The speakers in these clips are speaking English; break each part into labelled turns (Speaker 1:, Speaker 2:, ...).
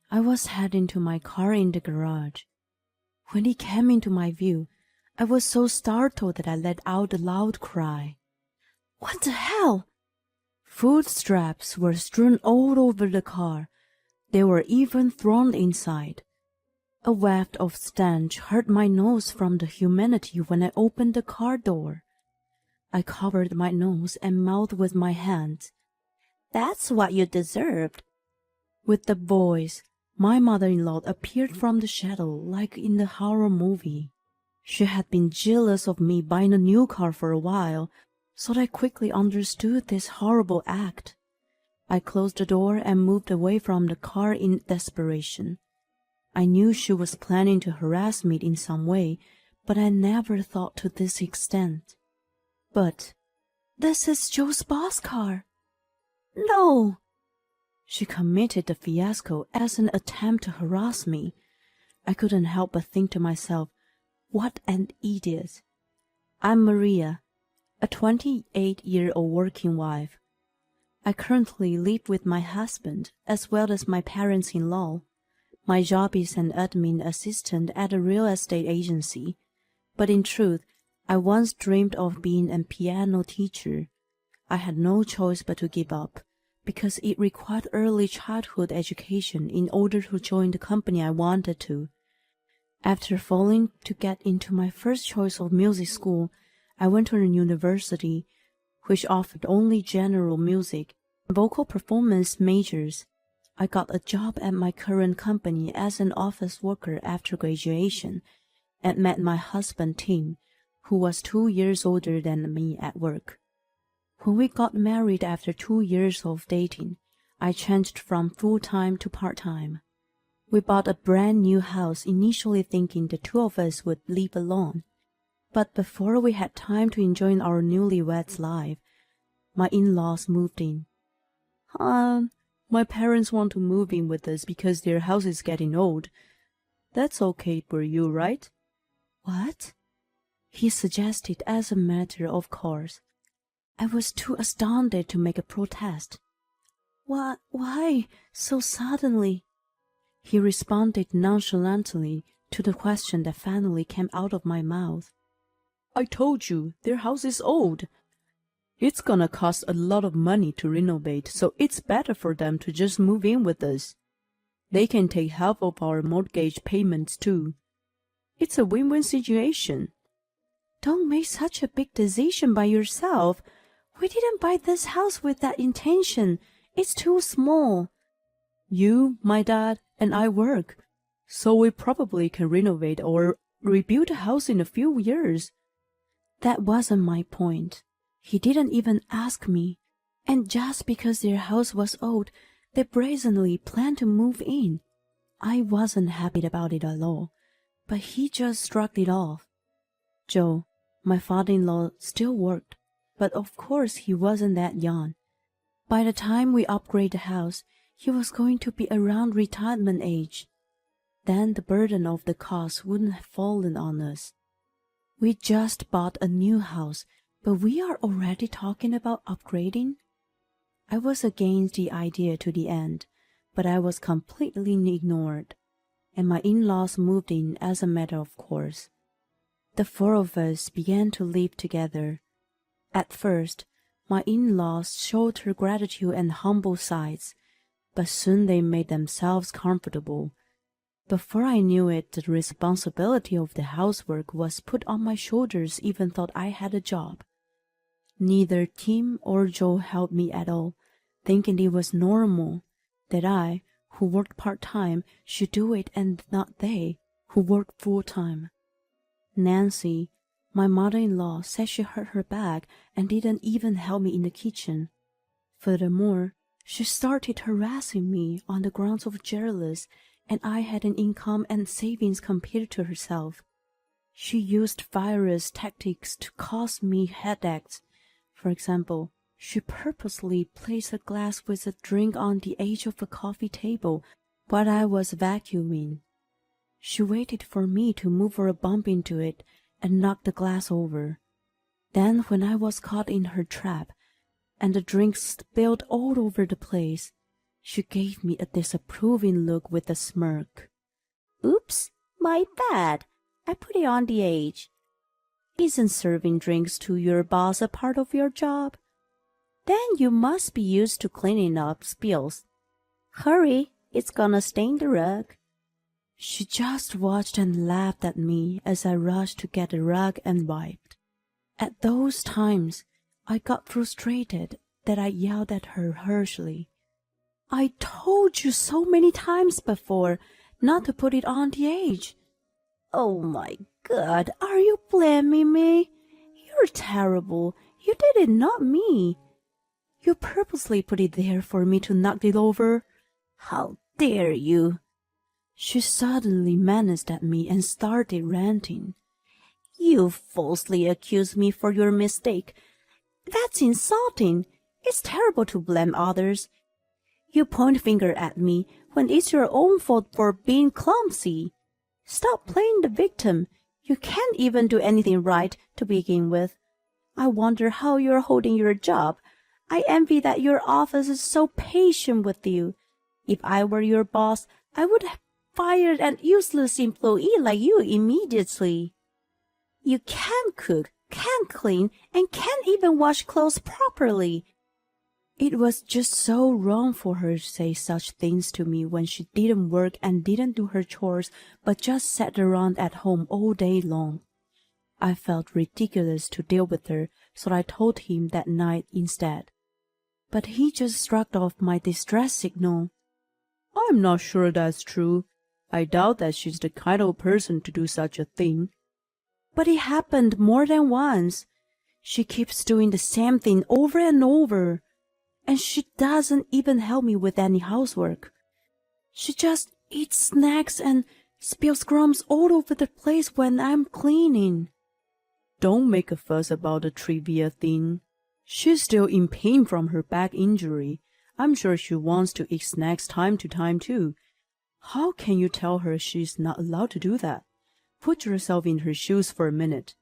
Speaker 1: I was heading to my car in the garage. When he came into my view, I was so startled that I let out a loud cry. What the hell? Food scraps were strewn all over the car. They were even thrown inside. A waft of stench hurt my nose from the humidity when I opened the car door. I covered my nose and mouth with my hands. That's what you deserved. With the voice, my mother-in-law appeared from the shadow like in the horror movie. She had been jealous of me buying a new car for a while, so I quickly understood this horrible act. I closed the door and moved away from the car in desperation. I knew she was planning to harass me in some way, but I never thought to this extent. But this is Joe's boss car. No! She committed the fiasco as an attempt to harass me. I couldn't help but think to myself, what an idiot. I'm Maria, a 28-year-old working wife. I currently live with my husband as well as my parents-in-law. My job is an admin assistant at a real estate agency, but in truth, I once dreamed of being a piano teacher. I had no choice but to give up, because it required early childhood education in order to join the company I wanted to. After failing to get into my first choice of music school, I went to a university which offered only general music and vocal performance majors. I got a job at my current company as an office worker after graduation and met my husband Tim, who was 2 years older than me at work. When we got married after 2 years of dating, I changed from full-time to part-time. We bought a brand new house initially thinking the two of us would live alone. But before we had time to enjoy our newlyweds life, my in-laws moved in. My parents want to move in with us because their house is getting old. That's okay for you, right? What? He suggested as a matter of course. I was too astounded to make a protest. Why so suddenly? He responded nonchalantly to the question that finally came out of my mouth. I told you, their house is old. It's gonna cost a lot of money to renovate, so it's better for them to just move in with us. They can take half of our mortgage payments too. It's a win-win situation. Don't make such a big decision by yourself. We didn't buy this house with that intention. It's too small. You, my dad, and I work, so we probably can renovate or rebuild the house in a few years. That wasn't my point. He didn't even ask me, and just because their house was old, they brazenly planned to move in. I wasn't happy about it at all, but he just shrugged it off. Joe, my father-in-law, still worked, but of course he wasn't that young. By the time we upgraded the house, he was going to be around retirement age. Then the burden of the cost wouldn't have fallen on us. We just bought a new house, but we are already talking about upgrading? I was against the idea to the end, but I was completely ignored, and my in-laws moved in as a matter of course. The four of us began to live together. At first, my in-laws showed her gratitude and humble sides, but soon they made themselves comfortable. Before I knew it, the responsibility of the housework was put on my shoulders even though I had a job. Neither Tim or Joe helped me at all, thinking it was normal that I, who worked part-time, should do it and not they, who worked full-time. Nancy, my mother-in-law, said she hurt her back and didn't even help me in the kitchen. Furthermore, she started harassing me on the grounds of jealous, and I had an income and savings compared to herself. She used various tactics to cause me headaches. For example, she purposely placed a glass with a drink on the edge of a coffee table while I was vacuuming. She waited for me to move or bump into it and knock the glass over. Then, when I was caught in her trap, and the drink spilled all over the place, She gave me a disapproving look with a smirk. Oops, my bad. I put it on the edge. Isn't serving drinks to your boss a part of your job? Then you must be used to cleaning up spills. Hurry, it's gonna stain the rug. She just watched and laughed at me as I rushed to get the rug and wiped. At those times, I got frustrated that I yelled at her harshly. I told you so many times before not to put it on the edge. Oh my God, are you blaming me? You're terrible. You did it, not me. You purposely put it there for me to knock it over. How dare you? She suddenly menaced at me and started ranting. You falsely accuse me for your mistake. That's insulting. It's terrible to blame others. You point finger at me when it's your own fault for being clumsy. Stop playing the victim. You can't even do anything right to begin with. I wonder how you're holding your job. I envy that your office is so patient with you. If I were your boss, I would have fired an useless employee like you immediately. You can't cook, can't clean, and can't even wash clothes properly. It was just so wrong for her to say such things to me when she didn't work and didn't do her chores but just sat around at home all day long. I felt ridiculous to deal with her, so I told him that night instead. But he just shrugged off my distress signal. I'm not sure that's true. I doubt that she's the kind of person to do such a thing. But it happened more than once. She keeps doing the same thing over and over. And she doesn't even help me with any housework. She just eats snacks and spills crumbs all over the place when I'm cleaning. Don't make a fuss about the trivia thing. She's still in pain from her back injury. I'm sure she wants to eat snacks time to time too. How can you tell her she's not allowed to do that? Put yourself in her shoes for a minute.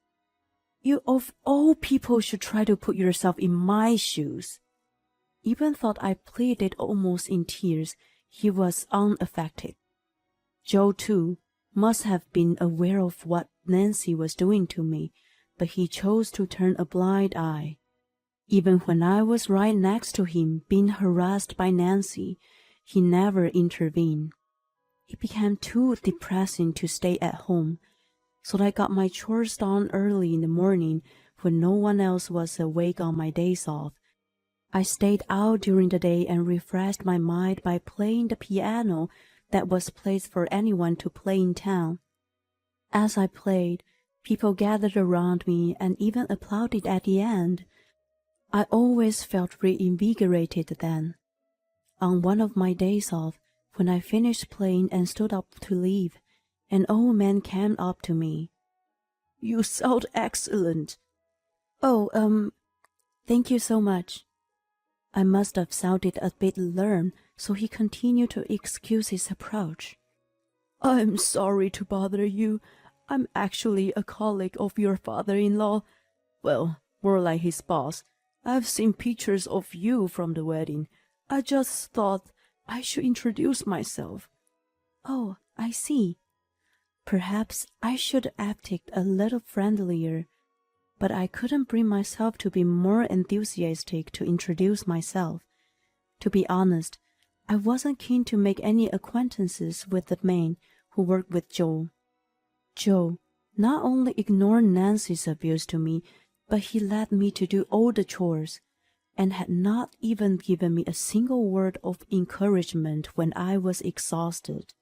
Speaker 1: You of all people should try to put yourself in my shoes. Even though I pleaded almost in tears, he was unaffected. Joe, too, must have been aware of what Nancy was doing to me, but he chose to turn a blind eye. Even when I was right next to him being harassed by Nancy, he never intervened. It became too depressing to stay at home, so I got my chores done early in the morning when no one else was awake on my days off. I stayed out during the day and refreshed my mind by playing the piano that was placed for anyone to play in town. As I played, people gathered around me and even applauded at the end. I always felt reinvigorated then. On one of my days off, when I finished playing and stood up to leave, an old man came up to me. You sound excellent. Oh, thank you so much. I must have sounded a bit alarmed, so he continued to excuse his approach. I'm sorry to bother you. I'm actually a colleague of your father-in-law. Well, more like his boss. I've seen pictures of you from the wedding. I just thought I should introduce myself. Oh, I see. Perhaps I should have acted a little friendlier, but I couldn't bring myself to be more enthusiastic to introduce myself. To be honest, I wasn't keen to make any acquaintances with the man who worked with Joe. Joe not only ignored Nancy's abuse to me, but he let me to do all the chores, and had not even given me a single word of encouragement when I was exhausted.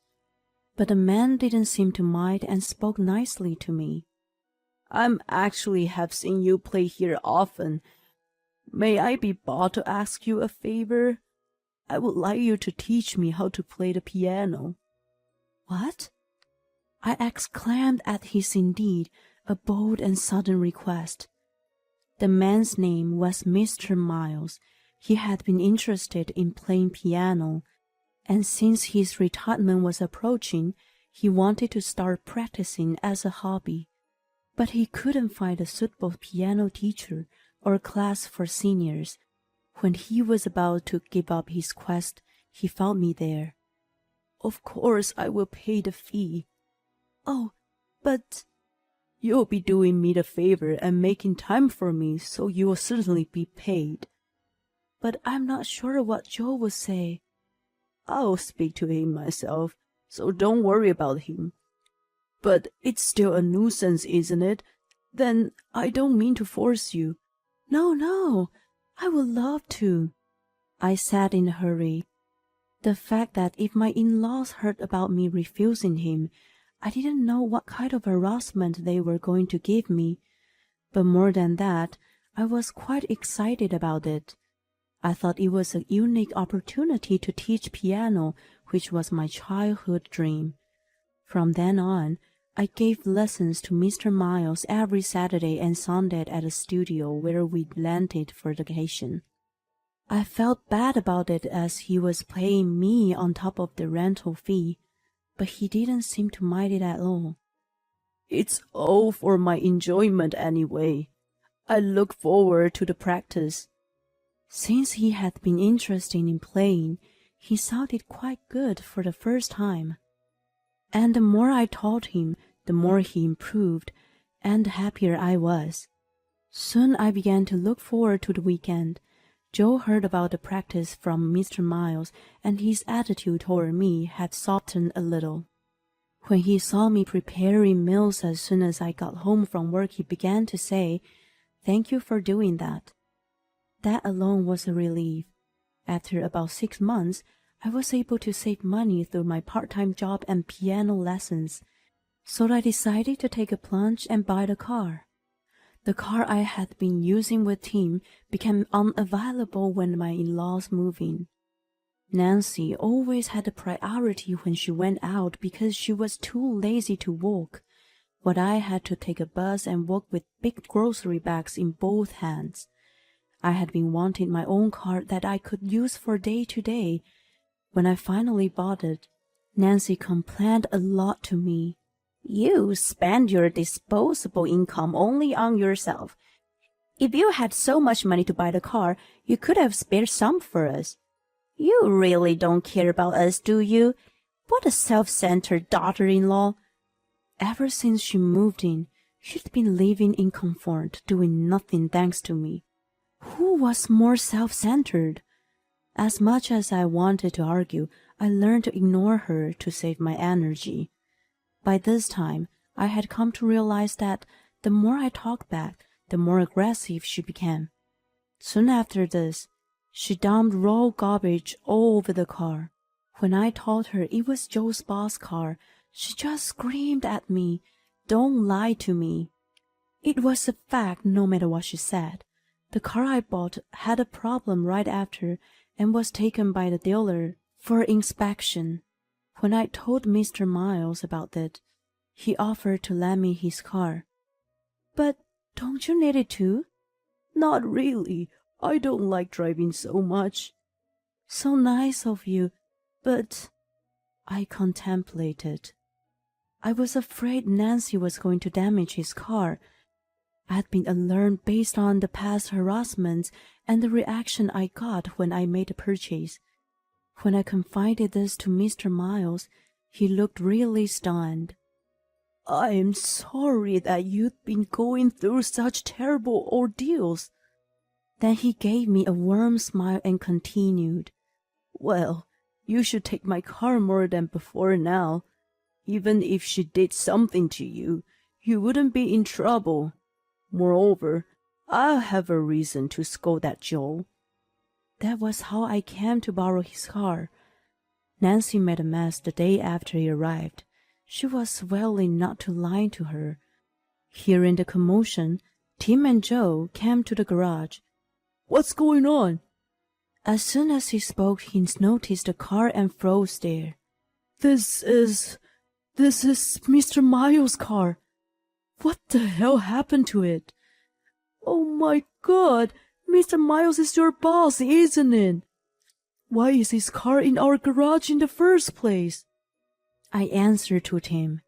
Speaker 1: But the man didn't seem to mind and spoke nicely to me. I'm actually have seen you play here often. May I be bold to ask you a favor? I would like you to teach me how to play the piano. What? I exclaimed at his indeed a bold and sudden request. The man's name was Mr. Miles. He had been interested in playing piano, and since his retirement was approaching, he wanted to start practicing as a hobby. But he couldn't find a suitable piano teacher or class for seniors. When he was about to give up his quest, he found me there. "Of course I will pay the fee." "Oh, but—" "You'll be doing me the favor and making time for me, so you will certainly be paid." "But I'm not sure what Joe will say." "I'll speak to him myself, so don't worry about him." "But it's still a nuisance, isn't it? Then I don't mean to force you." No, I would love to," I said in a hurry. The fact that if my in-laws heard about me refusing him, I didn't know what kind of harassment they were going to give me. But more than that, I was quite excited about it. I thought it was a unique opportunity to teach piano, which was my childhood dream. From then on, I gave lessons to Mr. Miles every Saturday and Sunday at a studio where we rented for vacation. I felt bad about it as he was paying me on top of the rental fee, but he didn't seem to mind it at all. "It's all for my enjoyment anyway. I look forward to the practice." Since he had been interested in playing, he sounded quite good for the first time. And the more I taught him, the more he improved, and the happier I was. Soon I began to look forward to the weekend. Joe heard about the practice from Mr. Miles, and his attitude toward me had softened a little. When he saw me preparing meals as soon as I got home from work, he began to say, "Thank you for doing that." That alone was a relief. After about 6 months, I was able to save money through my part-time job and piano lessons, so I decided to take a plunge and buy the car. The car I had been using with Tim became unavailable when my in-laws moved in. Nancy always had a priority when she went out because she was too lazy to walk, but I had to take a bus and walk with big grocery bags in both hands. I had been wanting my own car that I could use for day to day. When I finally bought it, Nancy complained a lot to me. "You spend your disposable income only on yourself. If you had so much money to buy the car, you could have spared some for us. You really don't care about us, do you? What a self-centered daughter-in-law." Ever since she moved in, she'd been living in comfort, doing nothing thanks to me. Who was more self-centered? As much as I wanted to argue, I learned to ignore her to save my energy. By this time, I had come to realize that the more I talked back, the more aggressive she became. Soon after this, she dumped raw garbage all over the car. When I told her it was Joe's boss' car, she just screamed at me, "Don't lie to me." It was a fact no matter what she said. The car I bought had a problem right after and was taken by the dealer for inspection. When I told Mr. Miles about it, he offered to lend me his car. "But don't you need it too?" "Not really. I don't like driving so much." "So nice of you, but—" I contemplated. I was afraid Nancy was going to damage his car. I had been alarmed based on the past harassments and the reaction I got when I made the purchase. When I confided this to Mr. Miles, he looked really stunned. "I'm sorry that you've been going through such terrible ordeals." Then he gave me a warm smile and continued, "Well, you should take my car more than before now. Even if she did something to you, you wouldn't be in trouble. Moreover, I'll have a reason to scold that Joe." That was how I came to borrow his car. Nancy made a mess the day after he arrived. She was willing not to lie to her. Hearing the commotion, Tim and Joe came to the garage. "What's going on?" As soon as he spoke, he noticed the car and froze there. This is Mr. Miles' car. What the hell happened to it?" "Oh my God, Mr. Miles is your boss, isn't it? Why is his car in our garage in the first place?" I answered to Tim.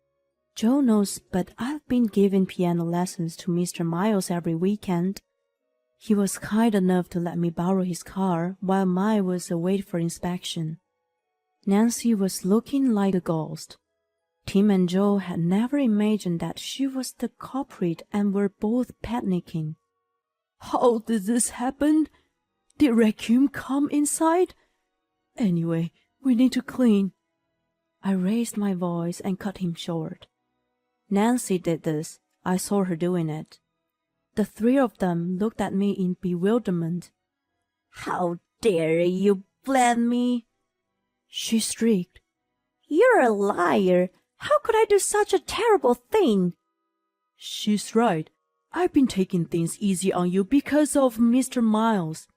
Speaker 1: "Joe knows, but I've been giving piano lessons to Mr. Miles every weekend. He was kind enough to let me borrow his car while mine was away for inspection." Nancy was looking like a ghost. Tim and Joe had never imagined that she was the culprit and were both panicking. How did this happen? Did Raccoon come inside? Anyway, we need to clean. I raised my voice and cut him short. Nancy did this. I saw her doing it. The three of them looked at me in bewilderment. How dare you blame me? She shrieked. You're a liar. How could I do such a terrible thing? She's right. I've been taking things easy on you because of Mr. Miles.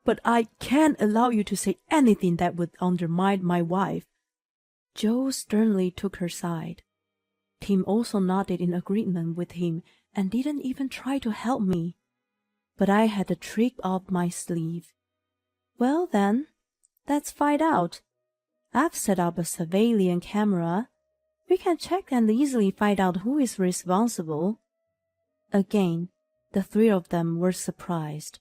Speaker 1: But I can't allow you to say anything that would undermine my wife. Joe sternly took her side. Tim also nodded in agreement with him and didn't even try to help me. But I had a trick up my sleeve. Well then, let's find out. I've set up a surveillance camera. We can check and easily find out who is responsible. Again, the three of them were surprised.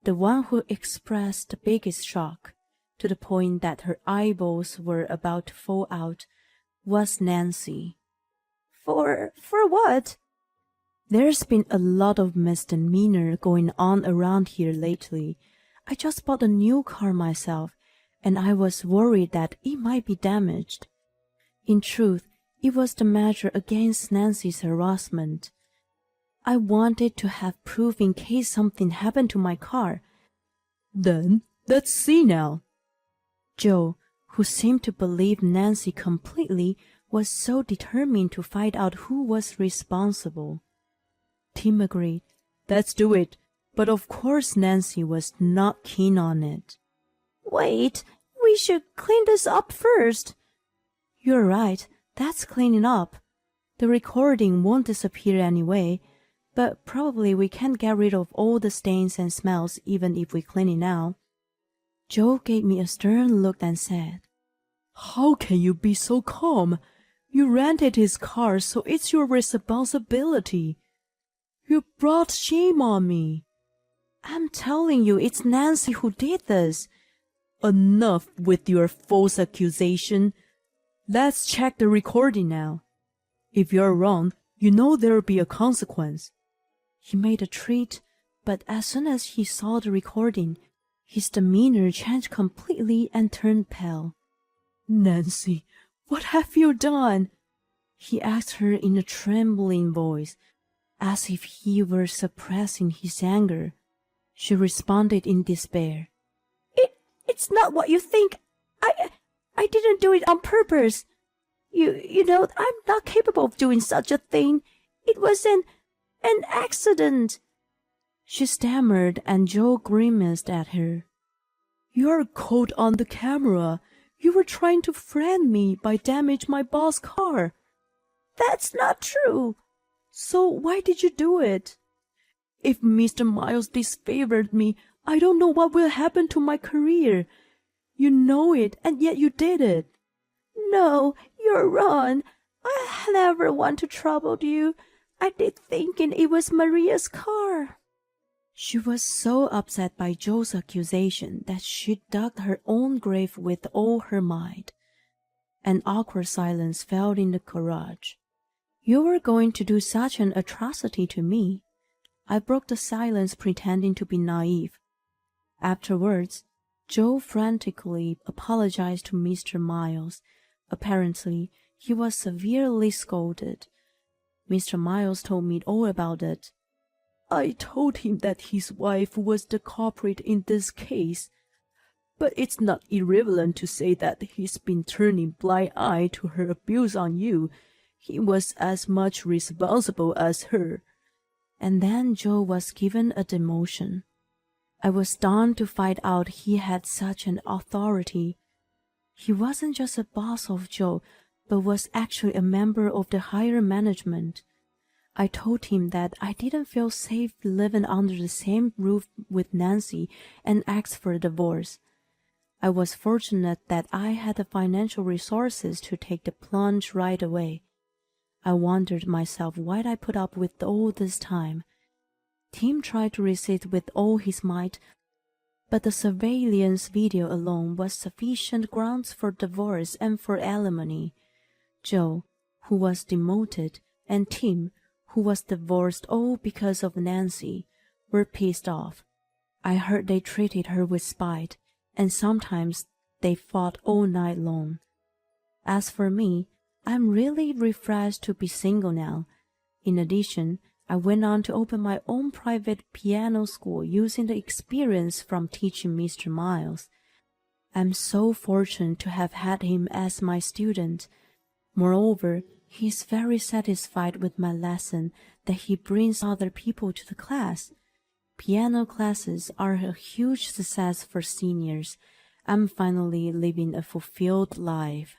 Speaker 1: The one who expressed the biggest shock, to the point that her eyeballs were about to fall out, was Nancy. For what? There's been a lot of misdemeanor going on around here lately. I just bought a new car myself, and I was worried that it might be damaged. In truth, it was the measure against Nancy's harassment. I wanted to have proof in case something happened to my car. Then, let's see now. Joe, who seemed to believe Nancy completely, was so determined to find out who was responsible. Tim agreed. Let's do it. But of course Nancy was not keen on it. Wait, we should clean this up first. You're right, that's cleaning up. The recording won't disappear anyway, but probably we can't get rid of all the stains and smells even if we clean it now. Joe gave me a stern look and said, How can you be so calm? You rented his car, so it's your responsibility. You brought shame on me. I'm telling you, it's Nancy who did this. Enough with your false accusation. Let's check the recording now. If you're wrong, you know there'll be a consequence. He made a treat, but as soon as he saw the recording, his demeanor changed completely and turned pale. Nancy, what have you done? He asked her in a trembling voice, as if he were suppressing his anger. She responded in despair. It's not what you think. I didn't do it on purpose. You know, I'm not capable of doing such a thing. It was an accident. She stammered, and Joe grimaced at her. You're caught on the camera. You were trying to friend me by damage my boss' car. That's not true. So why did you do it? If Mr. Miles disfavored me, I don't know what will happen to my career. You know it, and yet you did it. No, you're wrong. I never want to trouble you. I did thinking it was Maria's car. She was so upset by Joe's accusation that she dug her own grave with all her might. An awkward silence fell in the garage. You were going to do such an atrocity to me. I broke the silence, pretending to be naive. Afterwards, Joe frantically apologized to Mr. Miles. Apparently, he was severely scolded. Mr. Miles told me all about it. I told him that his wife was the culprit in this case, but it's not irrelevant to say that he's been turning blind eye to her abuse on you. He was as much responsible as her. And then Joe was given a demotion. I was stunned to find out he had such an authority. He wasn't just a boss of Joe, but was actually a member of the higher management. I told him that I didn't feel safe living under the same roof with Nancy and asked for a divorce. I was fortunate that I had the financial resources to take the plunge right away. I wondered myself why I put up with all this time. Tim tried to resist with all his might, But the surveillance video alone was sufficient grounds for divorce and for alimony. Joe, who was demoted, and Tim, who was divorced all because of Nancy, were pissed off. I heard they treated her with spite, and sometimes they fought all night long. As for me, I'm really refreshed to be single now. In addition, I went on to open my own private piano school using the experience from teaching Mr. Miles. I'm so fortunate to have had him as my student. Moreover, he is very satisfied with my lesson that he brings other people to the class. Piano classes are a huge success for seniors. I'm finally living a fulfilled life.